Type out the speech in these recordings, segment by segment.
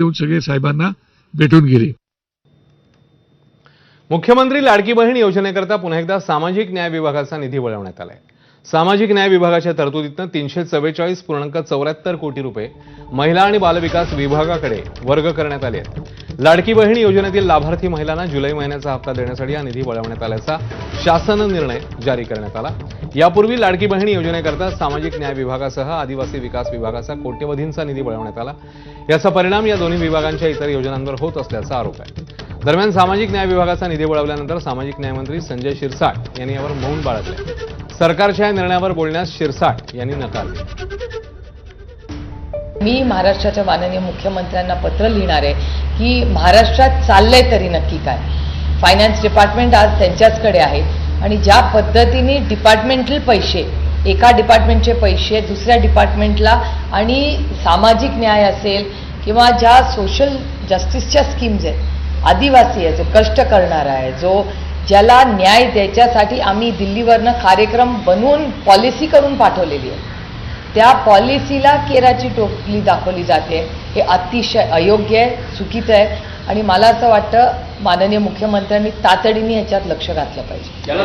येऊन सगळे साहेबांना भेटून गेले. मुख्यमंत्री लाडकी बहीण योजनेकरता पुन्हा एकदा सामाजिक न्याय विभागाचा निधी वळवण्यात आलाय. सामाजिक न्याय विभागाच्या तरतुदीतून 344.74 कोटी रुपये महिला आणि बालविकास विभागाकडे वर्ग करण्यात आले आहेत. लाडकी बहीण योजनेतील लाभार्थी महिलांना जुलै महिन्याचा हप्ता देण्यासाठी हा निधी वळवण्यात आल्याचा शासन निर्णय जारी करण्यात आला. यापूर्वी लाडकी बहीण योजनेकरता सामाजिक न्याय विभागासह आदिवासी विकास विभागाचा कोट्यवधींचा निधी वळवण्यात आला. याचा परिणाम या दोन्ही विभागांच्या इतर योजनांवर होत असल्याचा आरोप आहे. दरम्यान सामाजिक न्याय विभागाचा निधी वळवल्यानंतर सामाजिक न्यायमंत्री संजय शिरसाट यांनी यावर मौन बाळगले. सरकारच्या या निर्णयावर बोलण्यास शिरसाट यांनी नकार दिला. मी महाराष्ट्राच्या माननीय मुख्यमंत्र्यांना पत्र लिहिणार आहे की महाराष्ट्रात चाललंय तरी नक्की काय. फायनान्स डिपार्टमेंट आज त्यांच्याचकडे आहे आणि ज्या पद्धतीने डिपार्टमेंटल पैसे, एका डिपार्टमेंटचे पैसे दुसऱ्या डिपार्टमेंटला आणि सामाजिक न्याय असेल किंवा ज्या सोशल जस्टिसच्या स्कीम्स आहेत, आदिवासी आहे, जो कष्ट करणारा आहे, जो ज्याला न्याय द्यायच्यासाठी आम्ही दिल्लीवरनं कार्यक्रम बनवून पॉलिसी करून पाठवलेली आहे, त्या पॉलिसीला केराची टोपली दाखवली जाते. हे अतिशय अयोग्य आहे, चुकीचं आहे आणि मला असं वाटतं माननीय मुख्यमंत्र्यांनी तातडीने ह्याच्यात लक्ष घातलं पाहिजे.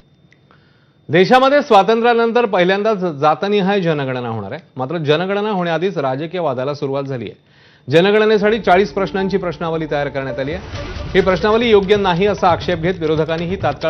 देशामध्ये स्वातंत्र्यानंतर पहिल्यांदाच जातनिहाय जनगणना होणार आहे. मात्र जनगणना होण्याआधीच राजकीय वादाला सुरुवात झाली आहे. जनगणनेसाठी 40 प्रश्नांची प्रश्नावली तयार करण्यात आली आहे. ही प्रश्नावली योग्य नाही असा आक्षेप घेत विरोधकांनी ही तात्काळ